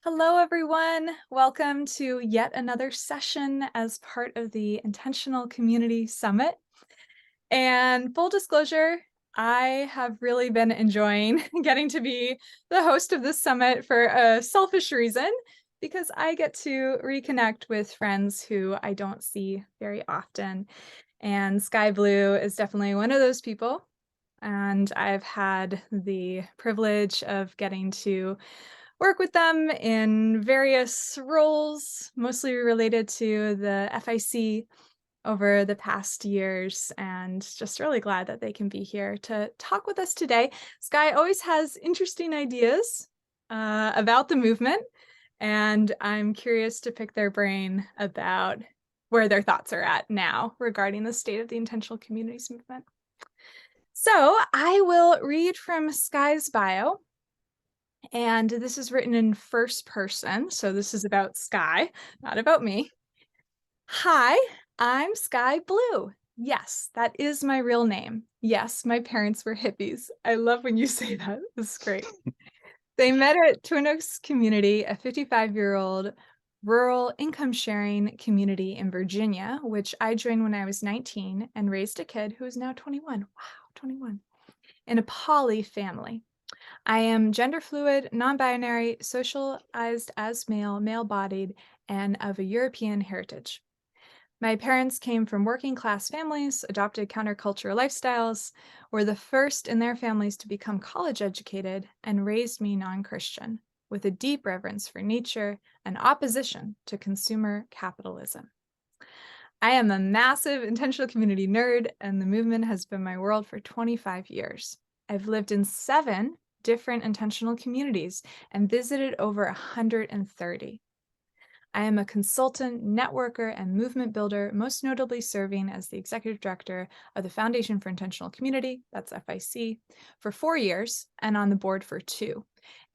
Hello, everyone. Welcome to yet another session as part of the Intentional Community Summit. And full disclosure, I have really been enjoying getting to be the host of this summit for a selfish reason, because I get to reconnect with friends who I don't see very often. And Sky Blue is definitely one of those people. And I've had the privilege of getting to work with them in various roles, mostly related to the FIC over the past years, and just really glad that they can be here to talk with us today. Sky always has interesting ideas about the movement, and I'm curious to pick their brain about where their thoughts are at now regarding the state of the intentional communities movement. So I will read from Sky's bio, and this is written in first person, so this is about Sky, not about me. Hi, I'm Sky Blue. Yes, that is my real name. Yes, my parents were hippies. I love when you say that. This is great. They met at Twin Oaks Community, a 55-year-old rural income sharing community in Virginia, which I joined when I was 19 and raised a kid who is now 21. Wow, 21. In a poly family. I am gender fluid, non-binary, socialized as male, male-bodied, and of a European heritage. My parents came from working class families, adopted counterculture lifestyles, were the first in their families to become college educated, and raised me non-Christian, with a deep reverence for nature and opposition to consumer capitalism. I am a massive intentional community nerd, and the movement has been my world for 25 years. I've lived in 7 different intentional communities and visited over 130. I am a consultant, networker, and movement builder, most notably serving as the executive director of the Foundation for Intentional Community, that's FIC, for 4 years and on the board for 2,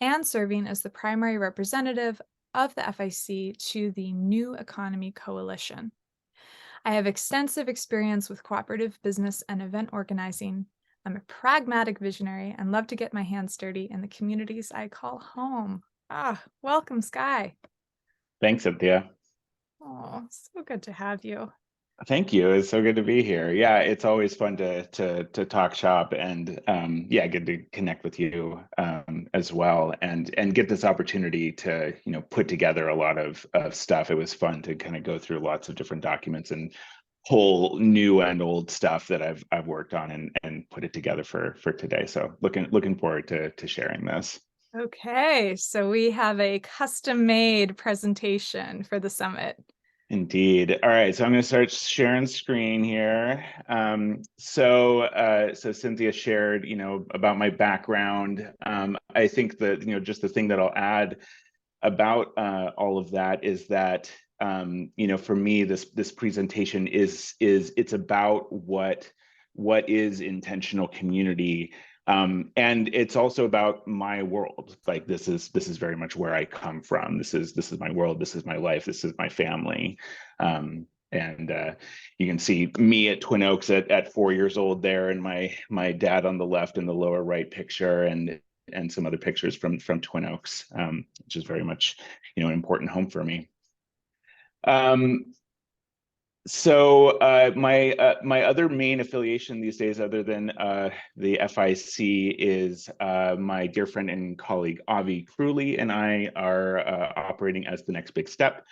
and serving as the primary representative of the FIC to the New Economy Coalition. I have extensive experience with cooperative business and event organizing. I'm a pragmatic visionary and love to get my hands dirty in the communities I call home. Welcome, Sky. Thanks, Cynthia. Oh, so good to have you. Thank you. It's so good to be here. Yeah, it's always fun to talk shop and yeah, good to connect with you as well and get this opportunity to put together a lot of stuff. It was fun to kind of go through lots of different documents and whole new and old stuff that I've worked on and put it together for today. So looking forward to sharing this. Okay, so we have a custom-made presentation for the summit. Indeed. All right, so I'm going to start sharing screen here. So Cynthia shared, about my background. I think that, just the thing that I'll add about all of that is that, for me, this presentation is it's about what is intentional community. And it's also about my world. Like this is very much where I come from. This is my world. This is my life. This is my family. And you can see me at Twin Oaks at 4 years old there, and my dad on the left in the lower right picture, and some other pictures from Twin Oaks, which is very much an important home for me. Um, so my other main affiliation these days, other than the FIC, is my dear friend and colleague Avi Crewley and I are operating as the Next Big Step.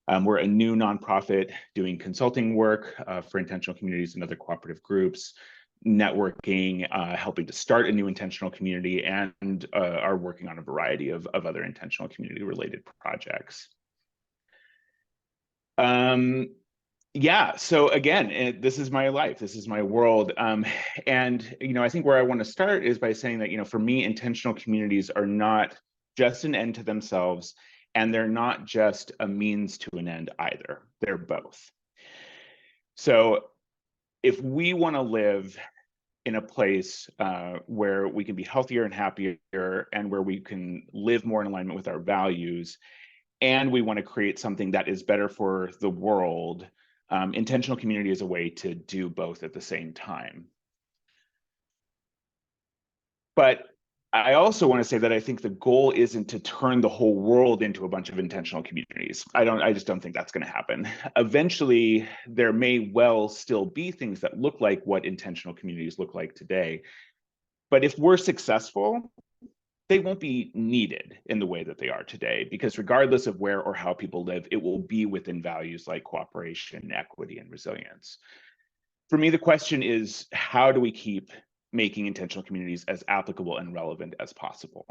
We're a new nonprofit doing consulting work for intentional communities and other cooperative groups, networking, helping to start a new intentional community, and are working on a variety of other intentional community related projects. Yeah, so again, this is my life, this is my world. And I think where I want to start is by saying that for me, intentional communities are not just an end to themselves, and they're not just a means to an end either. They're both. So if we want to live in a place where we can be healthier and happier, and where we can live more in alignment with our values, and we want to create something that is better for the world, intentional community is a way to do both at the same time. But I also want to say that I think the goal isn't to turn the whole world into a bunch of intentional communities. I just don't think that's going to happen. Eventually, there may well still be things that look like what intentional communities look like today. But if we're successful, they won't be needed in the way that they are today, because regardless of where or how people live, it will be within values like cooperation, equity, and resilience. For me, the question is, how do we keep making intentional communities as applicable and relevant as possible?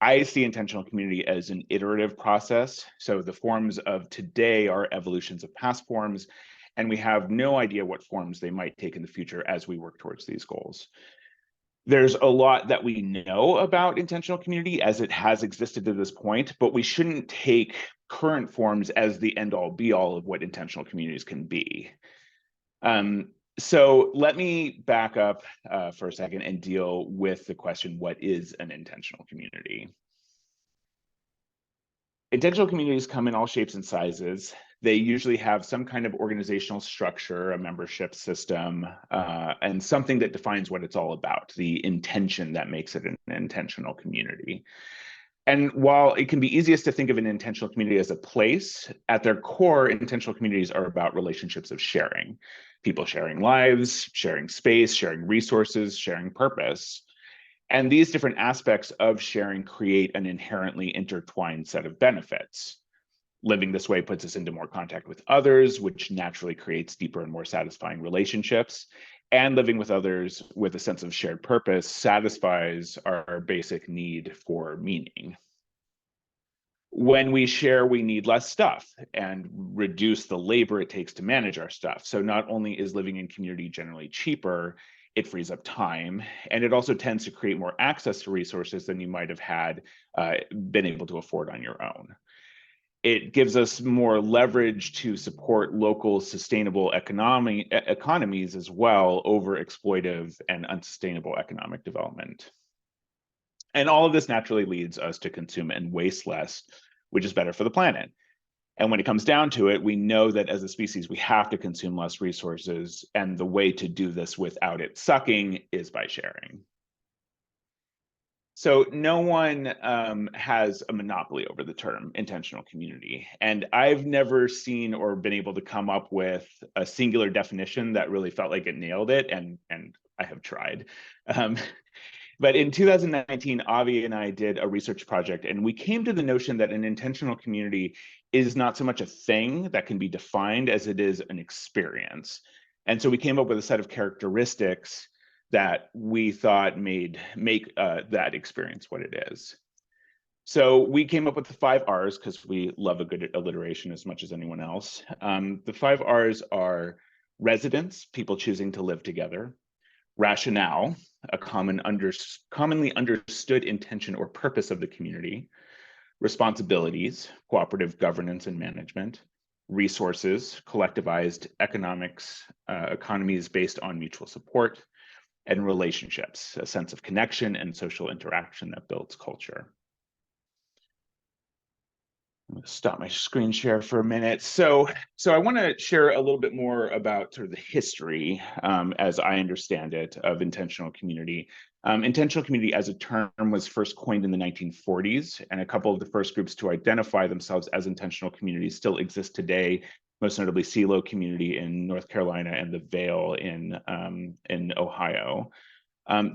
I see intentional community as an iterative process. So the forms of today are evolutions of past forms, and we have no idea what forms they might take in the future as we work towards these goals. There's a lot that we know about intentional community as it has existed to this point, but we shouldn't take current forms as the end all be all of what intentional communities can be. So let me back up for a second and deal with the question, what is an intentional community? Intentional communities come in all shapes and sizes. They usually have some kind of organizational structure, a membership system, and something that defines what it's all about, the intention that makes it an intentional community. And while it can be easiest to think of an intentional community as a place, at their core, intentional communities are about relationships of sharing. People sharing lives, sharing space, sharing resources, sharing purpose. And these different aspects of sharing create an inherently intertwined set of benefits. Living this way puts us into more contact with others, which naturally creates deeper and more satisfying relationships. And living with others with a sense of shared purpose satisfies our basic need for meaning. When we share, we need less stuff and reduce the labor it takes to manage our stuff. So not only is living in community generally cheaper, it frees up time, and it also tends to create more access to resources than you might have had been able to afford on your own. It gives us more leverage to support local sustainable economies as well over exploitive and unsustainable economic development. And all of this naturally leads us to consume and waste less, which is better for the planet. And when it comes down to it, we know that as a species, we have to consume less resources. And the way to do this without it sucking is by sharing. So no one has a monopoly over the term intentional community. And I've never seen or been able to come up with a singular definition that really felt like it nailed it. And I have tried. But in 2019, Avi and I did a research project, and we came to the notion that an intentional community is not so much a thing that can be defined as it is an experience. And so we came up with a set of characteristics that we thought make that experience what it is. So we came up with the 5 R's because we love a good alliteration as much as anyone else. The 5 R's are residence, people choosing to live together; rationale, a commonly understood intention or purpose of the community; responsibilities, cooperative governance and management; resources, collectivized economies based on mutual support; and relationships, a sense of connection and social interaction that builds culture. I'm going to stop my screen share for a minute. So I want to share a little bit more about sort of the history, as I understand it, of intentional community. Intentional community as a term was first coined in the 1940s, and a couple of the first groups to identify themselves as intentional communities still exist today, most notably Silo Community in North Carolina and the Vale in Ohio.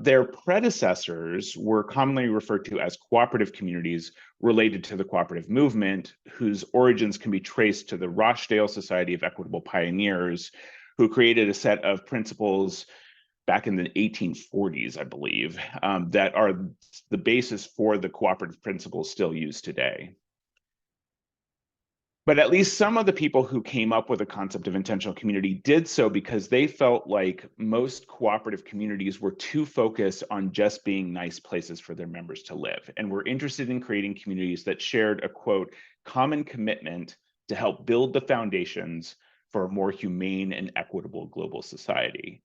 Their predecessors were commonly referred to as cooperative communities related to the cooperative movement, whose origins can be traced to the Rochdale Society of Equitable Pioneers, who created a set of principles back in the 1840s, I believe, that are the basis for the cooperative principles still used today. But at least some of the people who came up with the concept of intentional community did so because they felt like most cooperative communities were too focused on just being nice places for their members to live, and were interested in creating communities that shared a, quote, common commitment to help build the foundations for a more humane and equitable global society.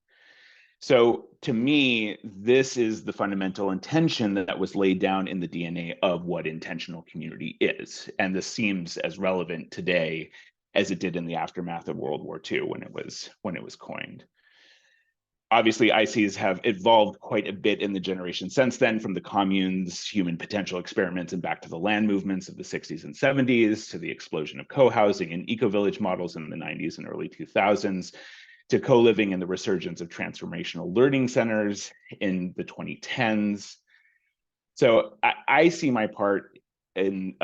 So to me, this is the fundamental intention that was laid down in the DNA of what intentional community is. And this seems as relevant today as it did in the aftermath of World War II when it was coined. Obviously, ICs have evolved quite a bit in the generation since then, from the communes, human potential experiments, and back to the land movements of the 60s and 70s, to the explosion of co-housing and eco-village models in the 90s and early 2000s, to co-living and the resurgence of transformational learning centers in the 2010s. So I see my part in,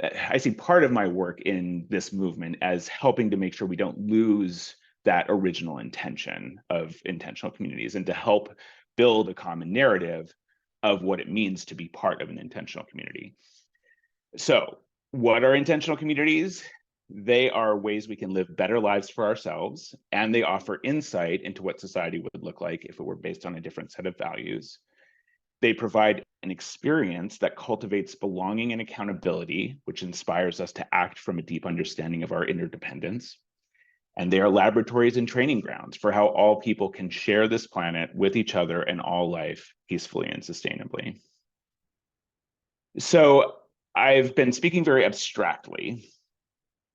I see part of my work in this movement as helping to make sure we don't lose that original intention of intentional communities, and to help build a common narrative of what it means to be part of an intentional community. So what are intentional communities? They are ways we can live better lives for ourselves, and they offer insight into what society would look like if it were based on a different set of values. They provide an experience that cultivates belonging and accountability, which inspires us to act from a deep understanding of our interdependence. And they are laboratories and training grounds for how all people can share this planet with each other and all life peacefully and sustainably. So I've been speaking very abstractly.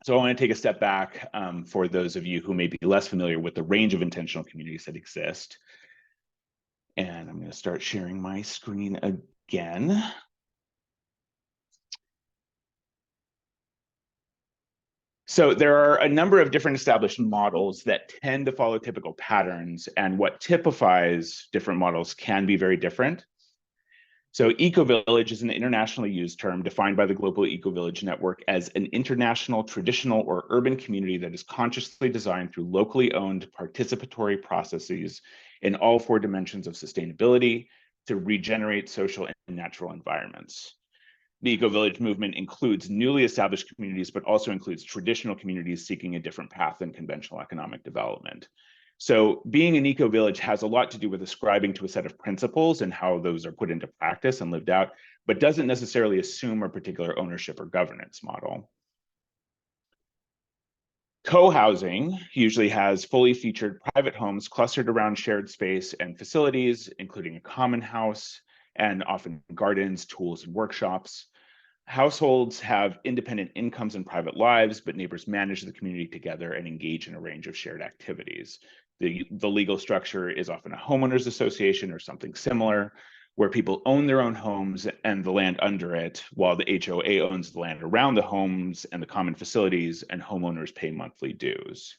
So I want to take a step back for those of you who may be less familiar with the range of intentional communities that exist. And I'm going to start sharing my screen again. So there are a number of different established models that tend to follow typical patterns, and what typifies different models can be very different. So eco-village is an internationally used term defined by the Global Eco-Village Network as an international, traditional, or urban community that is consciously designed through locally owned participatory processes in all four dimensions of sustainability to regenerate social and natural environments. The eco-village movement includes newly established communities, but also includes traditional communities seeking a different path than conventional economic development. So being an eco-village has a lot to do with ascribing to a set of principles and how those are put into practice and lived out, but doesn't necessarily assume a particular ownership or governance model. Co-housing usually has fully featured private homes clustered around shared space and facilities, including a common house and often gardens, tools, and workshops. Households have independent incomes and private lives, but neighbors manage the community together and engage in a range of shared activities. The legal structure is often a homeowners association or something similar, where people own their own homes and the land under it, while the HOA owns the land around the homes and the common facilities, and homeowners pay monthly dues.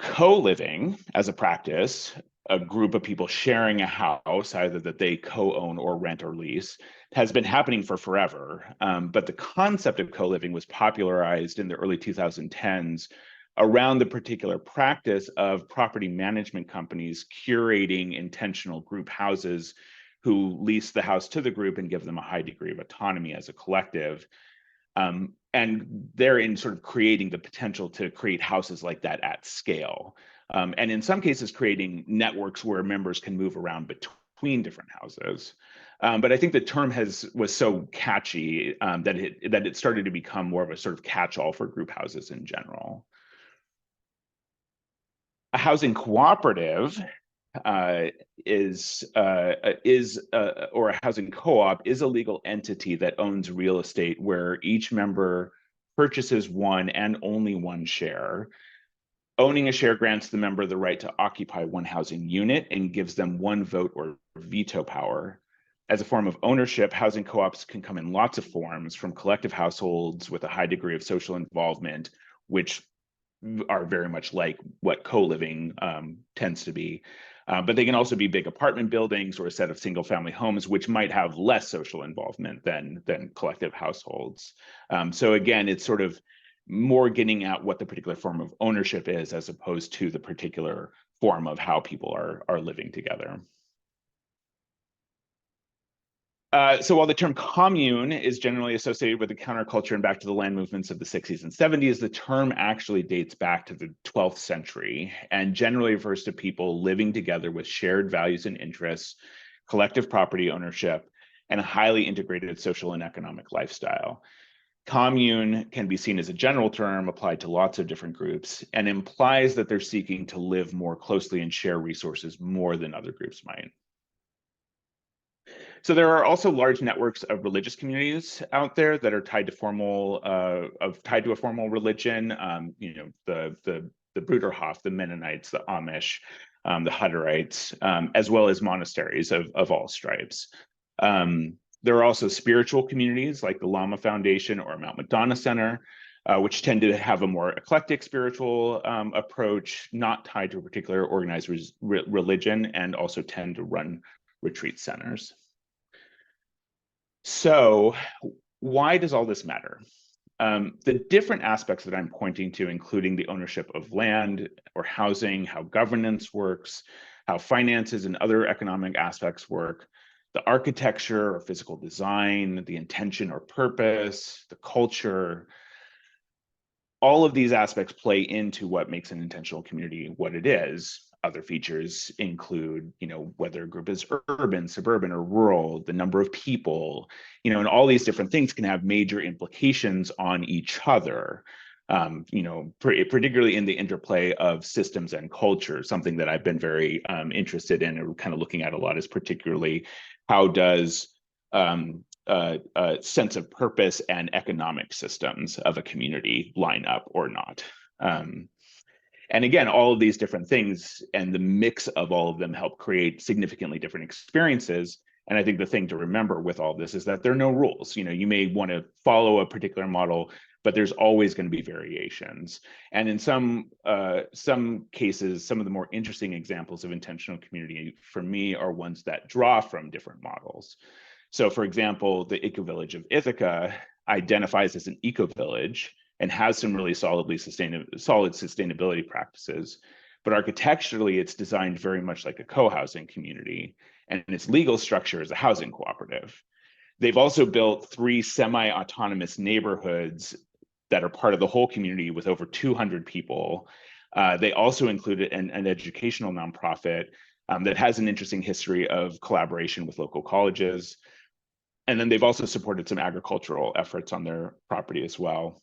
Co-living as a practice, a group of people sharing a house, either that they co-own or rent or lease, has been happening for forever. But the concept of co-living was popularized in the early 2010s around the particular practice of property management companies curating intentional group houses who lease the house to the group and give them a high degree of autonomy as a collective. And they're in sort of creating the potential to create houses like that at scale. And in some cases, creating networks where members can move around between different houses. But I think the term was so catchy that it started to become more of a sort of catch-all for group houses in general. A housing cooperative or a housing co-op is a legal entity that owns real estate where each member purchases one and only one share. Owning a share grants the member the right to occupy one housing unit and gives them one vote or veto power. As a form of ownership, housing co-ops can come in lots of forms, from collective households with a high degree of social involvement, which are very much like what co-living tends to be. But they can also be big apartment buildings or a set of single family homes, which might have less social involvement than collective households. So again, it's sort of more getting at what the particular form of ownership is, as opposed to the particular form of how people are living together. So while the term commune is generally associated with the counterculture and back to the land movements of the 60s and 70s, the term actually dates back to the 12th century and generally refers to people living together with shared values and interests, collective property ownership, and a highly integrated social and economic lifestyle. Commune can be seen as a general term applied to lots of different groups and implies that they're seeking to live more closely and share resources more than other groups might. So there are also large networks of religious communities out there that are tied to a formal religion. You know, the the Bruderhof, the Mennonites, the Amish, the Hutterites, as well as monasteries of all stripes. There are also spiritual communities like the Lama Foundation or Mount Madonna Center, which tend to have a more eclectic spiritual approach, not tied to a particular organized religion, and also tend to run retreat centers. So why does all this matter? The different aspects that I'm pointing to, including the ownership of land or housing, how governance works, how finances and other economic aspects work, the architecture or physical design, the intention or purpose, the culture, all of these aspects play into what makes an intentional community what it is. Other features include, whether a group is urban, suburban, or rural, the number of people, and all these different things can have major implications on each other. Particularly in the interplay of systems and culture, something that I've been very interested in and kind of looking at a lot is particularly how does sense of purpose and economic systems of a community line up or not. And again, all of these different things and the mix of all of them help create significantly different experiences. And I think the thing to remember with all this is that there are no rules. You may want to follow a particular model, but there's always going to be variations. And in some cases, some of the more interesting examples of intentional community for me are ones that draw from different models. So for example, the eco-village of Ithaca identifies as an eco-village and has some really solid sustainability practices. But architecturally, it's designed very much like a co-housing community, and its legal structure is a housing cooperative. They've also built 3 semi-autonomous neighborhoods that are part of the whole community with over 200 people. They also included an educational nonprofit that has an interesting history of collaboration with local colleges. And then they've also supported some agricultural efforts on their property as well.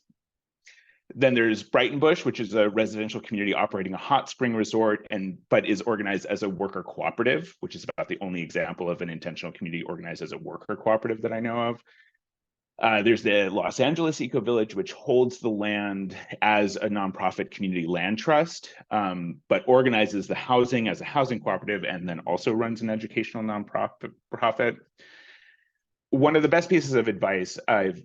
Then there's Brighton Bush, which is a residential community operating a hot spring resort, but is organized as a worker cooperative, which is about the only example of an intentional community organized as a worker cooperative that I know of. There's the Los Angeles Eco Village, which holds the land as a nonprofit community land trust, but organizes the housing as a housing cooperative and then also runs an educational nonprofit. One of the best pieces of advice I've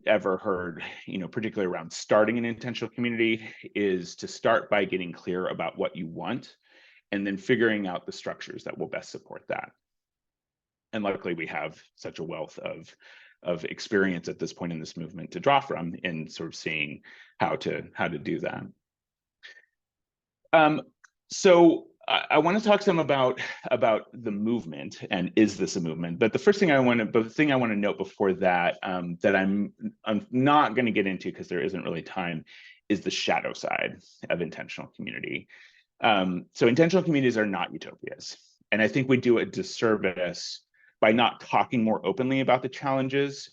ever heard, particularly around starting an intentional community, is to start by getting clear about what you want and then figuring out the structures that will best support that. And luckily, we have such a wealth of experience at this point in this movement to draw from in sort of seeing how to do that. So I want to talk some about the movement and is this a movement? But the thing I want to note before that that I'm not going to get into because there isn't really time is the shadow side of intentional community. So intentional communities are not utopias, and I think we do a disservice by not talking more openly about the challenges,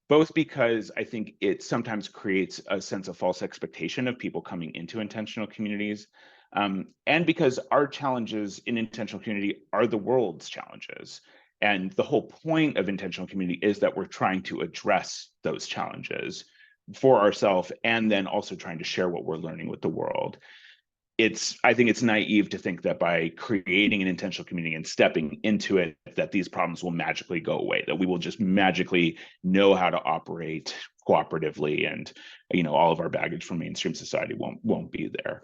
both because I think it sometimes creates a sense of false expectation of people coming into intentional communities. And because our challenges in intentional community are the world's challenges. And the whole point of intentional community is that we're trying to address those challenges for ourselves and then also trying to share what we're learning with the world. I think it's naive to think that by creating an intentional community and stepping into it, that these problems will magically go away, that we will just magically know how to operate cooperatively and all of our baggage from mainstream society won't be there.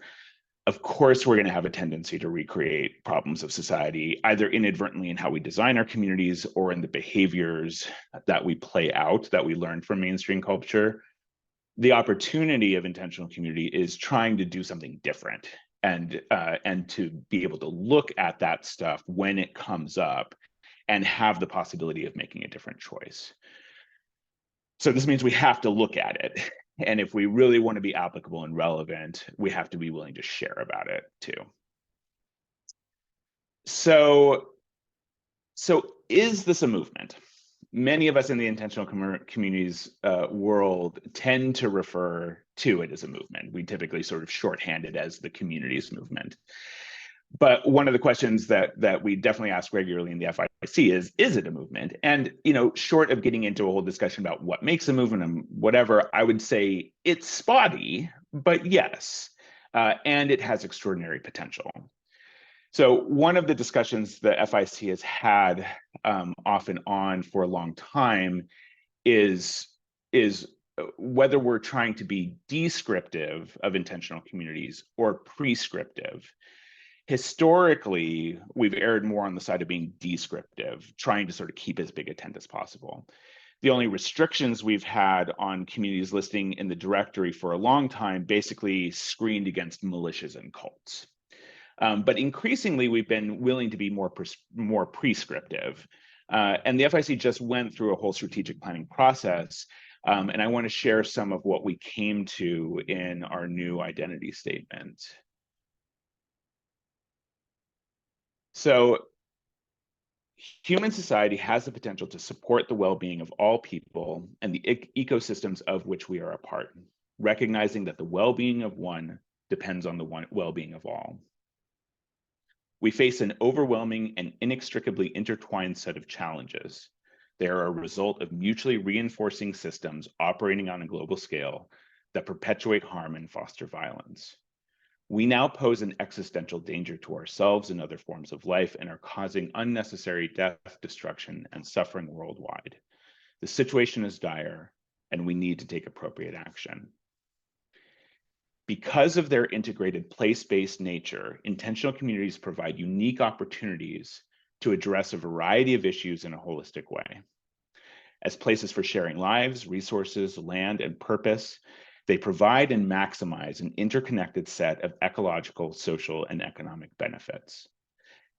Of course, we're going to have a tendency to recreate problems of society, either inadvertently in how we design our communities or in the behaviors that we play out, that we learn from mainstream culture. The opportunity of intentional community is trying to do something different and to be able to look at that stuff when it comes up and have the possibility of making a different choice. So this means we have to look at it. And if we really want to be applicable and relevant, we have to be willing to share about it too. So is this a movement? Many of us in the intentional communities world tend to refer to it as a movement. We typically sort of shorthand it as the communities movement. But one of the questions that we definitely ask regularly in the FIC is it a movement? And short of getting into a whole discussion about what makes a movement and whatever, I would say it's spotty, but yes. and it has extraordinary potential. So one of the discussions the FIC has had off and on for a long time is whether we're trying to be descriptive of intentional communities or prescriptive. Historically, we've erred more on the side of being descriptive, trying to sort of keep as big a tent as possible. The only restrictions we've had on communities listing in the directory for a long time basically screened against militias and cults. But increasingly, we've been willing to be more prescriptive. And the FIC just went through a whole strategic planning process. And I want to share some of what we came to in our new identity statement. So human society has the potential to support the well-being of all people and the ecosystems of which we are a part, recognizing that the well-being of one depends on the well-being of all. We face an overwhelming and inextricably intertwined set of challenges. They are a result of mutually reinforcing systems operating on a global scale that perpetuate harm and foster violence. We now pose an existential danger to ourselves and other forms of life and are causing unnecessary death, destruction, and suffering worldwide. The situation is dire, and we need to take appropriate action. Because of their integrated place-based nature, intentional communities provide unique opportunities to address a variety of issues in a holistic way. As places for sharing lives, resources, land, and purpose, they provide and maximize an interconnected set of ecological, social, and economic benefits.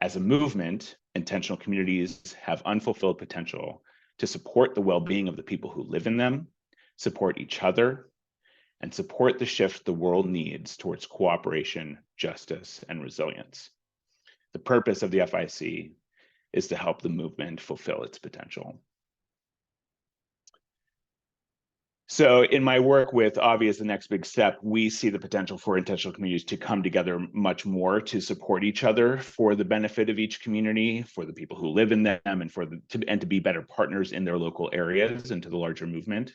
As a movement, intentional communities have unfulfilled potential to support the well-being of the people who live in them, support each other, and support the shift the world needs towards cooperation, justice, and resilience. The purpose of the FIC is to help the movement fulfill its potential. So in my work with Avi as the next big step, we see the potential for intentional communities to come together much more to support each other for the benefit of each community, for the people who live in them, and to be better partners in their local areas and to the larger movement.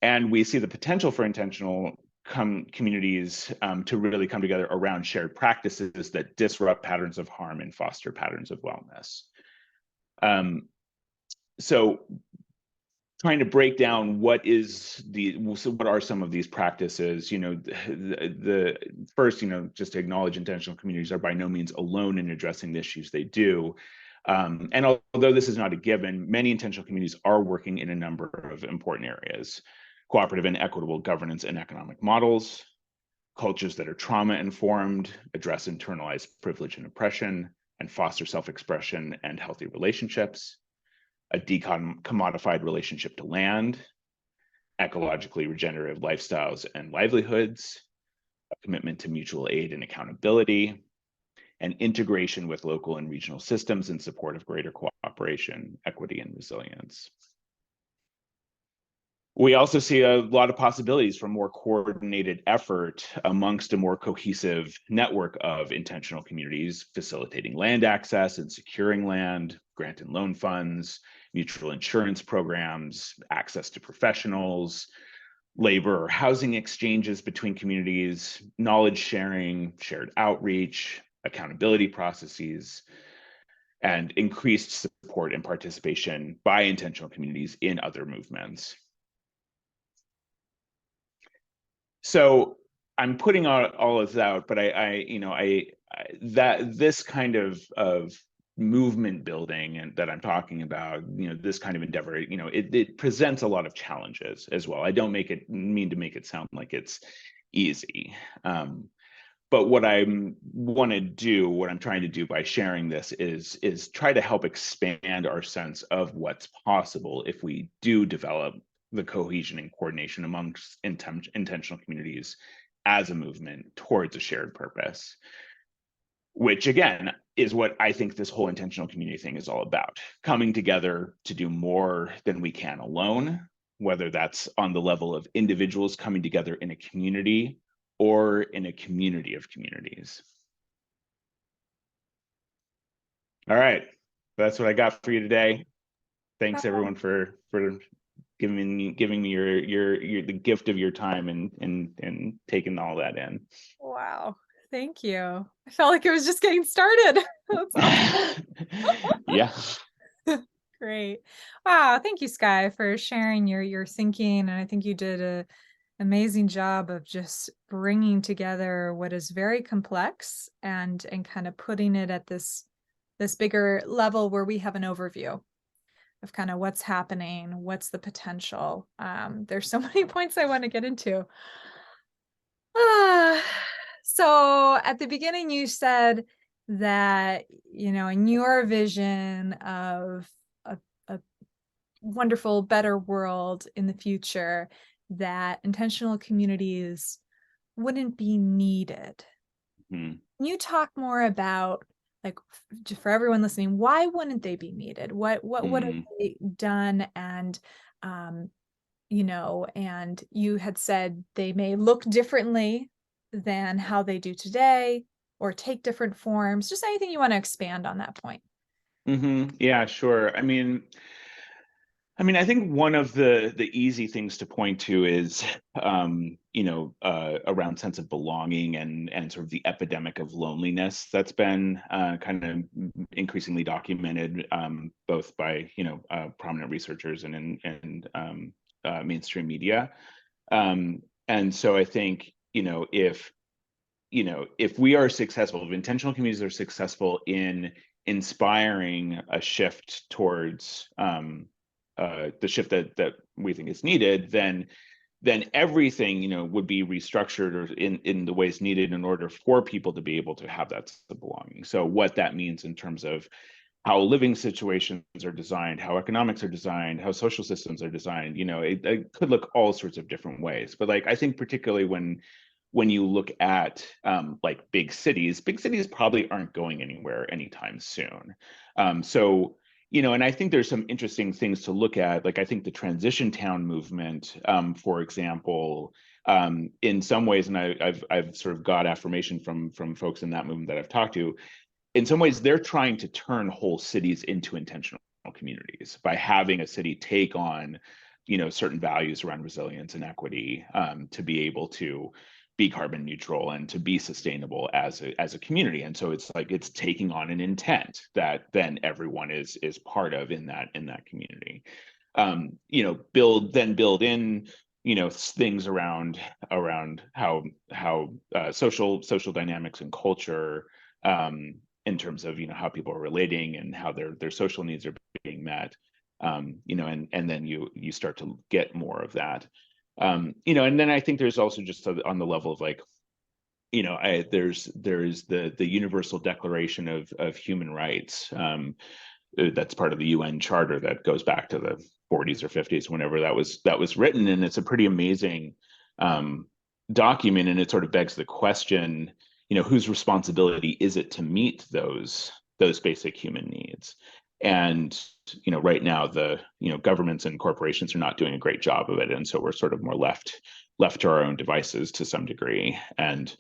And we see the potential for intentional communities to really come together around shared practices that disrupt patterns of harm and foster patterns of wellness. So trying to break down what are some of these practices, the first, just to acknowledge intentional communities are by no means alone in addressing the issues they do. And although this is not a given, many intentional communities are working in a number of important areas: cooperative and equitable governance and economic models, cultures that are trauma-informed, address internalized privilege and oppression, and foster self-expression and healthy relationships, a decommodified relationship to land, ecologically regenerative lifestyles and livelihoods, a commitment to mutual aid and accountability, and integration with local and regional systems in support of greater cooperation, equity, and resilience. We also see a lot of possibilities for more coordinated effort amongst a more cohesive network of intentional communities, facilitating land access and securing land, grant and loan funds, mutual insurance programs, access to professionals, labor or housing exchanges between communities, knowledge sharing, shared outreach, accountability processes, and increased support and participation by intentional communities in other movements. So I'm putting all of that out, but this kind of movement building and that I'm talking about, this kind of endeavor, it presents a lot of challenges as well. I don't mean to make it sound like it's easy. But what I'm trying to do by sharing this is try to help expand our sense of what's possible if we do develop the cohesion and coordination amongst intentional communities as a movement towards a shared purpose, which again is what I think this whole intentional community thing is all about: coming together to do more than we can alone, whether that's on the level of individuals coming together in a community or in a community of communities. All right, that's what I got for you today. Thanks everyone for giving me your the gift of your time and taking all that in. Wow. Thank you. I felt like it was just getting started. That's awesome. Yeah. Great. Wow. Thank you, Sky, for sharing your thinking. And I think you did an amazing job of just bringing together what is very complex and kind of putting it at this bigger level where we have an overview of kind of what's happening, what's the potential. There's so many points I want to get into. Ah, so at the beginning, you said that, in your vision of a wonderful, better world in the future, that intentional communities wouldn't be needed. Mhm. Can you talk more about, like, just for everyone listening, why wouldn't they be needed? What have Mhm. they done? And um, and you had said they may look differently than how they do today or take different forms. Just anything you want to expand on that point. Yeah, sure. I think one of the easy things to point to is, around sense of belonging and sort of the epidemic of loneliness that's been kind of increasingly documented, both by prominent researchers and mainstream media. And so I think if we are successful, if intentional communities are successful in inspiring a shift towards the shift that we think is needed, then everything would be restructured or in the ways needed in order for people to be able to have that sense of belonging. So what that means in terms of how living situations are designed, how economics are designed, how social systems are designed, it could look all sorts of different ways. But like I think particularly when you look at like big cities probably aren't going anywhere anytime soon. So, and I think there's some interesting things to look at. Like I think the transition town movement, for example, in some ways, and I've sort of got affirmation from folks in that movement that I've talked to. In some ways, they're trying to turn whole cities into intentional communities by having a city take on certain values around resilience and equity, to be able to be carbon neutral and to be sustainable as a community. And so it's like it's taking on an intent that then everyone is part of in that community. Build in things around how social dynamics and culture, in terms of how people are relating and how their social needs are being met, and then you start to get more of that. And then I think there's also just on the level of like, there's the Universal Declaration of Human Rights, that's part of the UN Charter that goes back to the 40s or 50s, whenever that was written, and it's a pretty amazing document, and it sort of begs the question, whose responsibility is it to meet those basic human needs? And right now the governments and corporations are not doing a great job of it, and so we're sort of more left to our own devices to some degree. And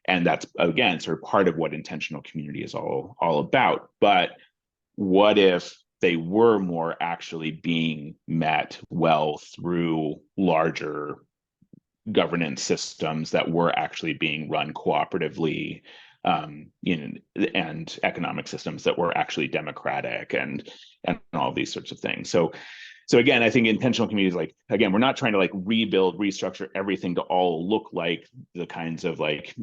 that's again sort of part of what intentional community is all about. But what if they were more actually being met well through larger governance systems that were actually being run cooperatively, and economic systems that were actually democratic and all these sorts of things. So again, I think intentional communities, like, again, we're not trying to like rebuild, restructure everything to all look like the kinds of like,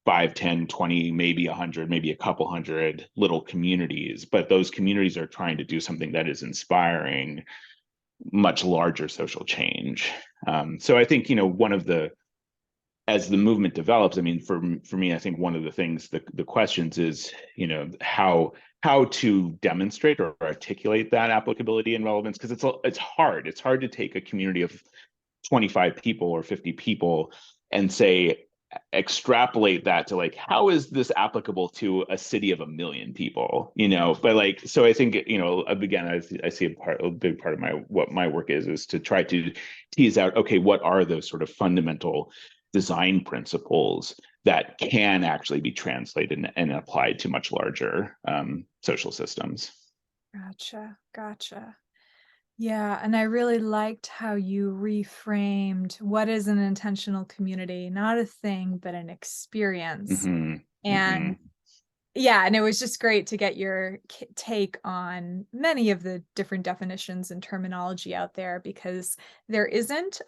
5, 10, 20, maybe 100, maybe a couple hundred little communities, but those communities are trying to do something that is inspiring much larger social change. So I think, as the movement develops, I mean, for me, I think one of the things, the questions is, how to demonstrate or articulate that applicability and relevance, because it's hard. It's hard to take a community of 25 people or 50 people and say, extrapolate that to like, how is this applicable to a city of 1 million people? But like, so I think, again, I see a big part of what my work is to try to tease out, okay, what are those sort of fundamental design principles that can actually be translated and applied to much larger social systems. Gotcha. Yeah, and I really liked how you reframed what is an intentional community, not a thing, but an experience. Hmm. Hmm. And yeah, and it was just great to get your take on many of the different definitions and terminology out there, because there isn't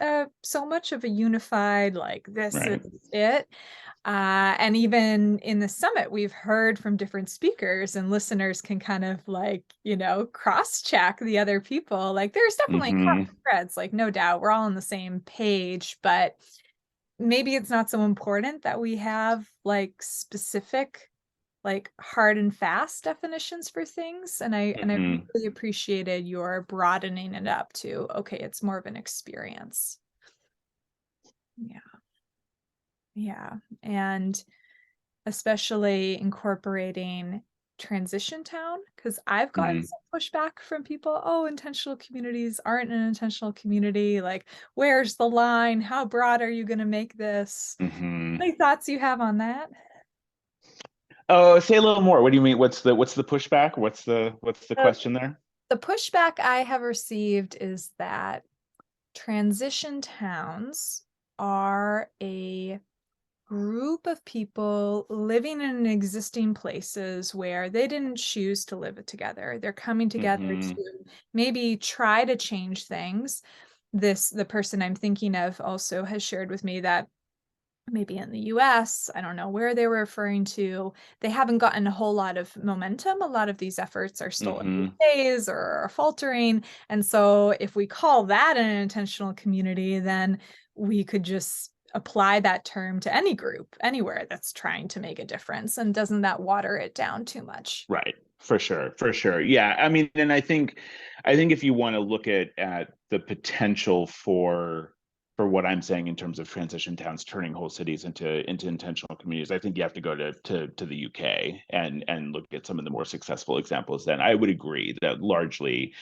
so much of a unified, like, this is Right. it. And even in the summit, we've heard from different speakers, and listeners can kind of, like, cross check the other people. Like, there's definitely Hmm. common threads, like, no doubt, we're all on the same page, but maybe it's not so important that we have, like, specific, like, hard and fast definitions for things. And I Hmm. really appreciated your broadening it up to, okay, it's more of an experience. Yeah. Yeah. And especially incorporating transition town, because I've gotten Hmm. some pushback from people. Oh, intentional communities aren't an intentional community. Like, where's the line? How broad are you going to make this? Hmm. Any thoughts you have on that? Oh, say a little more. What do you mean? What's the pushback? What's the The, question there? the pushback I have received is that transition towns are a group of people living in existing places where they didn't choose to live together. They're coming together Hmm. to maybe try to change things. The person I'm thinking of also has shared with me that maybe in the US, I don't know where they were referring to, they haven't gotten a whole lot of momentum. A lot of these efforts are still in Hmm. phase or are faltering. And so if we call that an intentional community, then we could just apply that term to any group anywhere that's trying to make a difference. And doesn't that water it down too much? Right. For sure. For sure. Yeah. I mean, and I think if you want to look at the potential for what I'm saying in terms of transition towns turning whole cities into intentional communities, I think you have to go to the UK and look at some of the more successful examples. Then I would agree that largely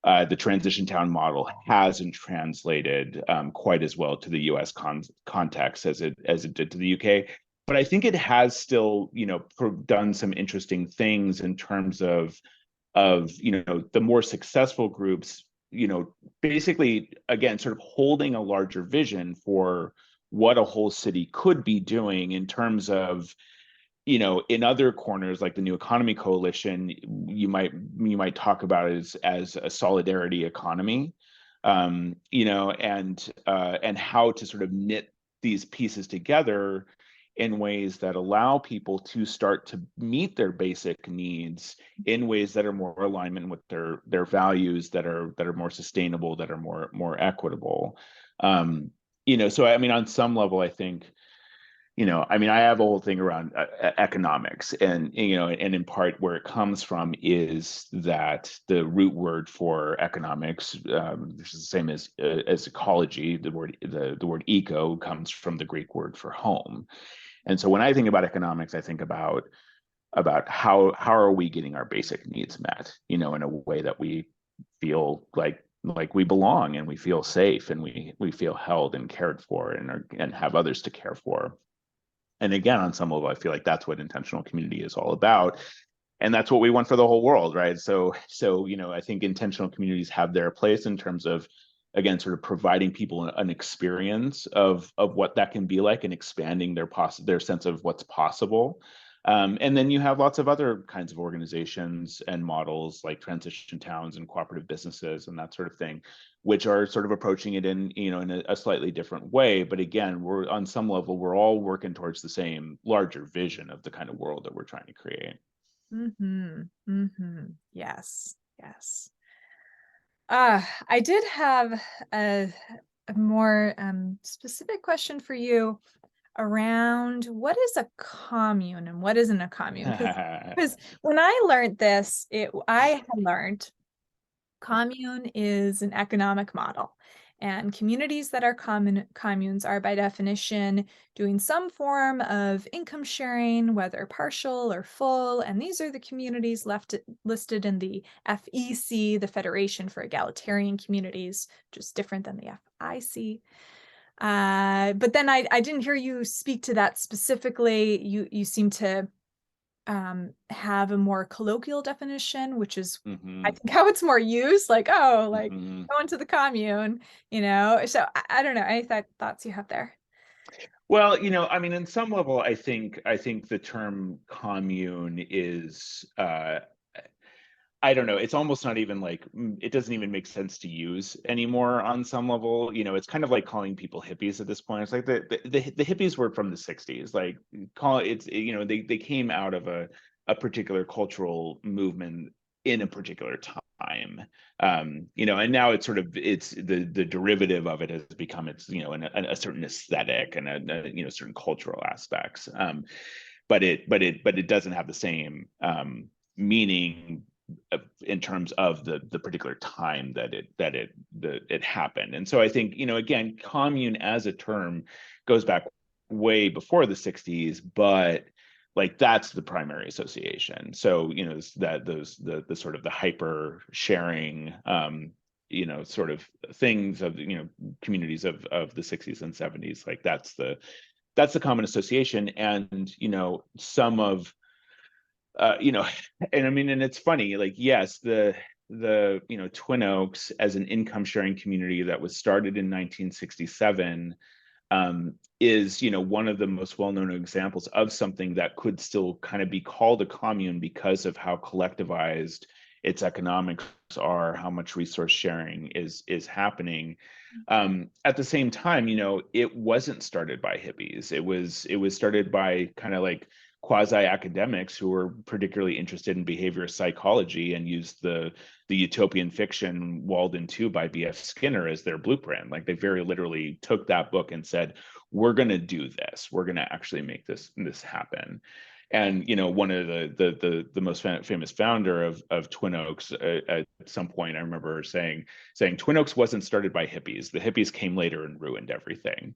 the transition town model hasn't translated quite as well to the U.S. context as it did to the UK. But I think it has still, done some interesting things in terms of the more successful groups, basically again sort of holding a larger vision for what a whole city could be doing in terms of in other corners like the New Economy Coalition, you might talk about it as a solidarity economy, and how to sort of knit these pieces together in ways that allow people to start to meet their basic needs in ways that are more alignment with their values, that are more sustainable, that are more equitable. So I mean, on some level, I think I mean, I have a whole thing around economics, and in part where it comes from is that the root word for economics, which is the same as ecology, the word eco comes from the Greek word for home. And so when I think about economics, I think about how are we getting our basic needs met, in a way that we feel like we belong and we feel safe and we feel held and cared for and have others to care for. And again, on some level, I feel like that's what intentional community is all about. And that's what we want for the whole world, right? So I think intentional communities have their place in terms of, again, sort of providing people an experience of what that can be like and expanding their sense of what's possible. And then you have lots of other kinds of organizations and models like transition towns and cooperative businesses and that sort of thing, which are sort of approaching it in a slightly different way. But again, we're on some level, we're all working towards the same larger vision of the kind of world that we're trying to create. Mm-hmm. Mm-hmm. Yes. Yes. I did have a more specific question for you around what is a commune and what isn't a commune. Because when I learned this, I had learned commune is an economic model. And communities that are communes are by definition doing some form of income sharing, whether partial or full. And these are the communities listed in the FEC, the Federation for Egalitarian Communities, which is different than the FIC. But then I didn't hear you speak to that specifically. You seem to have a more colloquial definition, which is I Hmm. think how it's more used, like, oh, like Hmm. going to the commune, So I don't know. Any thoughts you have there? Well, I mean, in some level, I think the term commune is I don't know. It's almost not even like it doesn't even make sense to use anymore on some level. It's kind of like calling people hippies at this point. It's like the hippies were from the 60s. Like call it's they came out of a particular cultural movement in a particular time. And now it's sort of it's the derivative of it has become it's a certain aesthetic and certain cultural aspects. But it doesn't have the same meaning in terms of the particular time that it happened. And so I think again, commune as a term goes back way before the 60s, but like that's the primary association. So that those the sort of the hyper sharing sort of things of communities of the 60s and 70s, like that's the common association. And some of and I mean, and it's funny, like, yes, the Twin Oaks as an income sharing community that was started in 1967 is one of the most well-known examples of something that could still kind of be called a commune because of how collectivized its economics are, how much resource sharing is happening. At the same time, it wasn't started by hippies. It was started by kind of like quasi academics who were particularly interested in behavioral psychology and used the utopian fiction Walden 2 by B.F. Skinner as their blueprint. Like they very literally took that book and said, we're going to do this. We're going to actually make this happen. And one of the most famous founder of Twin Oaks at some point, I remember saying Twin Oaks wasn't started by hippies. The hippies came later and ruined everything.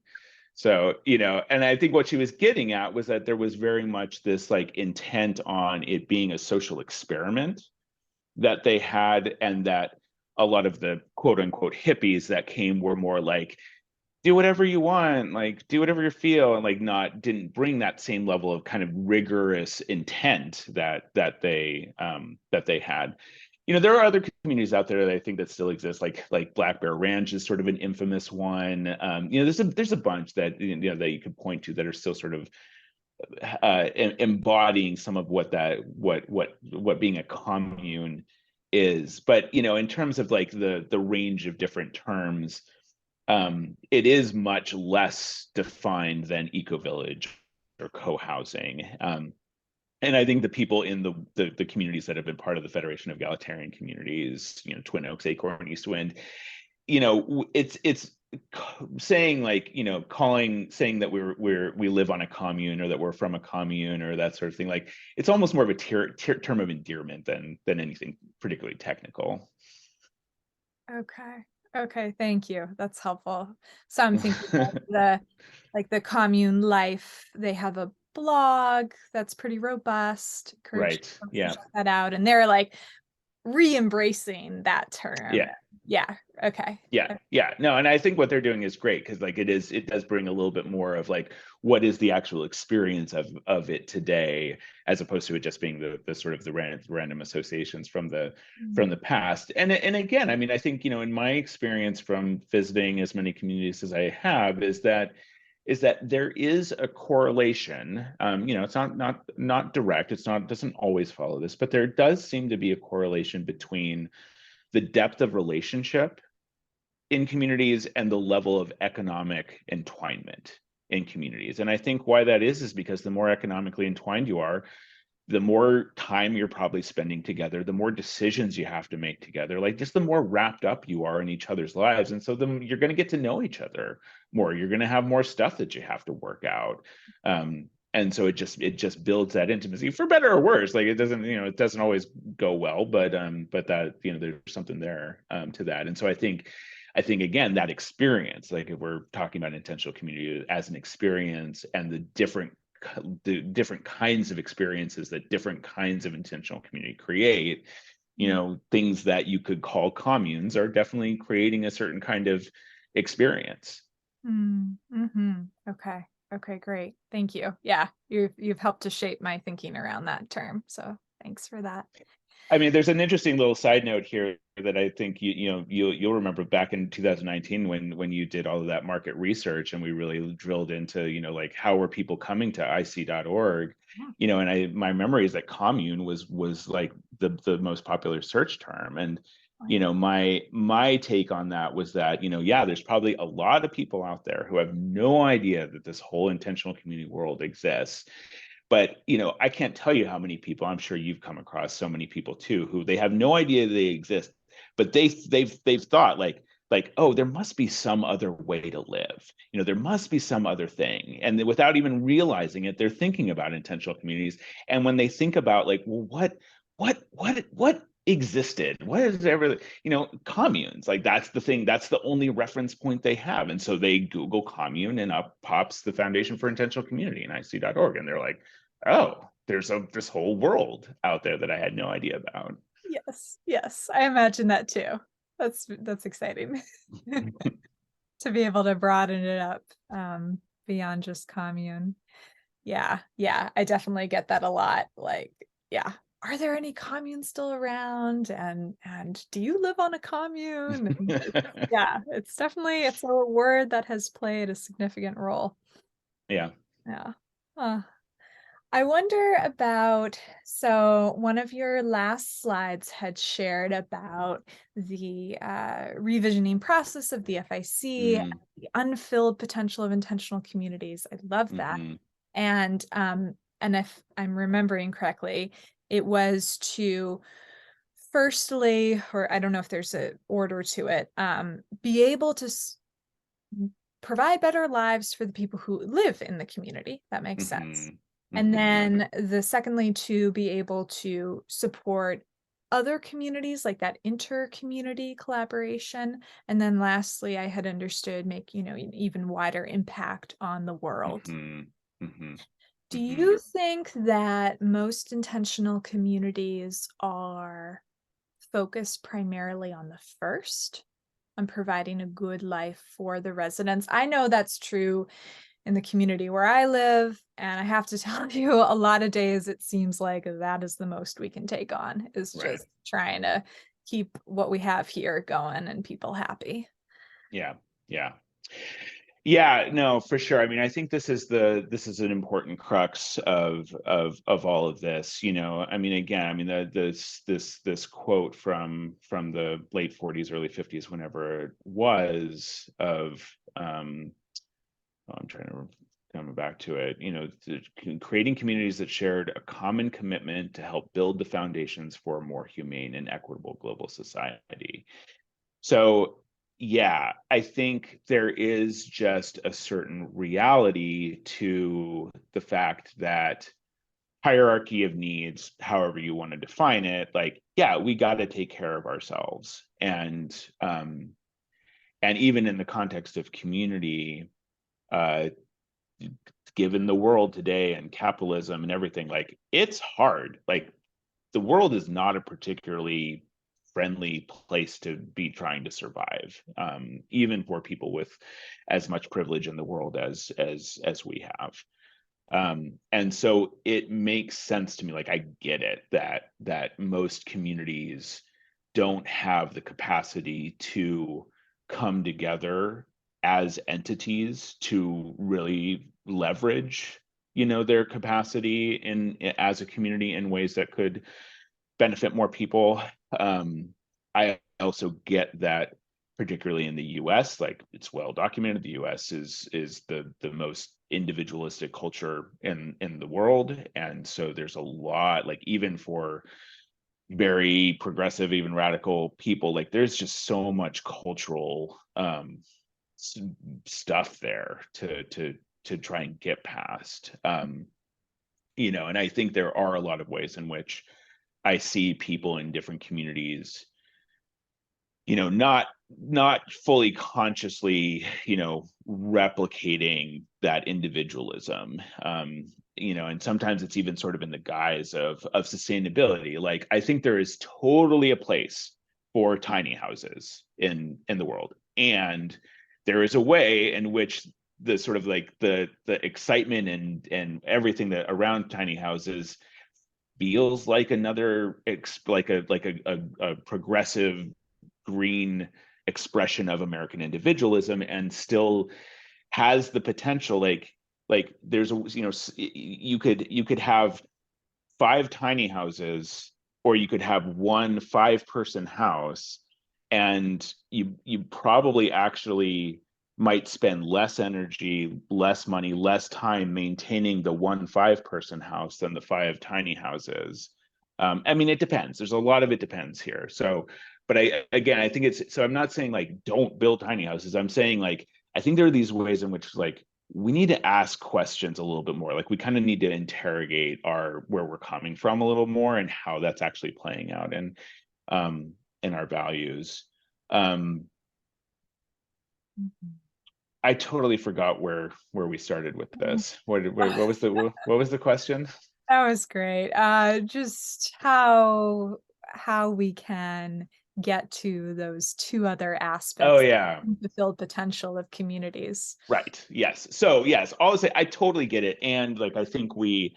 So, and I think what she was getting at was that there was very much this like intent on it being a social experiment that they had, and that a lot of the quote unquote hippies that came were more like, do whatever you want, like do whatever you feel, and like not didn't bring that same level of kind of rigorous intent that they had. There are other communities out there that I think that still exist, like Black Bear Ranch is sort of an infamous one. There's a bunch that that you could point to that are still sort of embodying some of what being a commune is. But in terms of like the range of different terms, it is much less defined than eco-village or co-housing. And I think the people in the communities that have been part of the Federation of Egalitarian Communities, Twin Oaks, Acorn, Eastwind, it's saying like saying that we live on a commune, or that we're from a commune, or that sort of thing. Like it's almost more of a term of endearment than anything particularly technical. Okay. Okay, thank you. That's helpful. So I'm thinking of the commune life. They have a blog that's pretty robust. Encourage Right. folks to Yeah. check that out. And they're like re-embracing that term. Yeah. Yeah. Okay. Yeah. No, and I think what they're doing is great, because like it does bring a little bit more of like what is the actual experience of it today, as opposed to it just being the sort of the random associations from the Mm. from the past. And again, I mean, I think in my experience from visiting as many communities as I have, is that there is a correlation. It's not direct. It doesn't always follow this, but there does seem to be a correlation between the depth of relationship in communities and the level of economic entwinement in communities. And I think why that is because the more economically entwined you are, the more time you're probably spending together, the more decisions you have to make together, like just the more wrapped up you are in each other's lives. And so then you're going to get to know each other more. You're going to have more stuff that you have to work out. And so it just builds that intimacy, for better or worse. Like it doesn't always go well, but that there's something there to that. And so I think again, that experience, like if we're talking about intentional community as an experience, and the different kinds of experiences that different kinds of intentional community create, things that you could call communes are definitely creating a certain kind of experience. Mm-hmm. Okay. Okay, great. Thank you. Yeah, you've helped to shape my thinking around that term. So thanks for that. I mean, there's an interesting little side note here that I think you'll remember back in 2019 when you did all of that market research and we really drilled into, like how were people coming to IC.org, Yeah. and my memory is that commune was like the most popular search term. And my take on that was that, yeah, there's probably a lot of people out there who have no idea that this whole intentional community world exists. But I can't tell you how many people, I'm sure you've come across so many people too, who they have no idea they exist, but they've thought like, oh, there must be some other way to live, there must be some other thing, and without even realizing it, they're thinking about intentional communities. And when they think about like, well, what existed, what is ever, communes, like that's the thing, that's the only reference point they have. And so they Google commune and up pops the Foundation for Intentional Community and IC.org, and they're like, oh, there's this whole world out there that I had no idea about. Yes, yes, I imagine that too. That's exciting to be able to broaden it up beyond just commune. Yeah, yeah, I definitely get that a lot. Like, yeah, are there any communes still around? And do you live on a commune? And yeah, it's a word that has played a significant role. Yeah. Yeah. I wonder about, so one of your last slides had shared about the revisioning process of the FIC, and Mm, the unfilled potential of intentional communities. I love that. hmm And if I'm remembering correctly, it was to firstly, or I don't know if there's an order to it, be able to provide better lives for the people who live in the community. That makes sense. hmm And hmm then the secondly, to be able to support other communities, like that inter-community collaboration. And then lastly, I had understood make, an even wider impact on the world. hmm hmm Do hmm you think that most intentional communities are focused primarily on the first, on providing a good life for the residents? I know that's true in the community where I live, and I have to tell you, a lot of days it seems like that is the most we can take on, is Right. just trying to keep what we have here going and people happy. Yeah. Yeah. Yeah, no, for sure. I mean, I think this is an important crux of all of this. I mean, again, I mean, this quote from the late 40s, early 50s, whenever it was, of I'm trying to come back to it, creating communities that shared a common commitment to help build the foundations for a more humane and equitable global society. So, yeah, I think there is just a certain reality to the fact that hierarchy of needs, however you want to define it, like, yeah, we got to take care of ourselves. And even in the context of community, uh, given the world today and capitalism and everything, like it's hard. Like the world is not a particularly friendly place to be trying to survive, even for people with as much privilege in the world as we have. And so it makes sense to me. Like I get it that most communities don't have the capacity to come together as entities to really leverage, their capacity in as a community in ways that could benefit more people. I also get that, particularly in the U.S., like it's well documented, the U.S. is the most individualistic culture in the world, and so there's a lot, like even for very progressive, even radical people, like there's just so much cultural stuff there to try and get past. And I think there are a lot of ways in which I see people in different communities, not fully consciously, replicating that individualism. And sometimes it's even sort of in the guise of sustainability. Like I think there is totally a place for tiny houses in the world. And there is a way in which the sort of like the excitement and everything that around tiny houses feels like another a progressive green expression of American individualism, and still has the potential, like there's a, you know, you could have 5 tiny houses, or you could have one 5-person house, and you probably actually might spend less energy, less money, less time maintaining the one 5-person house than the 5 tiny houses. I mean, it depends. There's a lot of it depends here. So, but again, I think it's, so I'm not saying like don't build tiny houses. I'm saying like I think there are these ways in which like we need to ask questions a little bit more. Like we kind of need to interrogate our where we're coming from a little more, and how that's actually playing out in our values. Um, I totally forgot where we started with this. What was the question? That was great. Just how we can get to those two other Oh aspects, yeah, the fulfilled potential of communities. right. Yes. So yes, I'll say I totally get it, and like I think we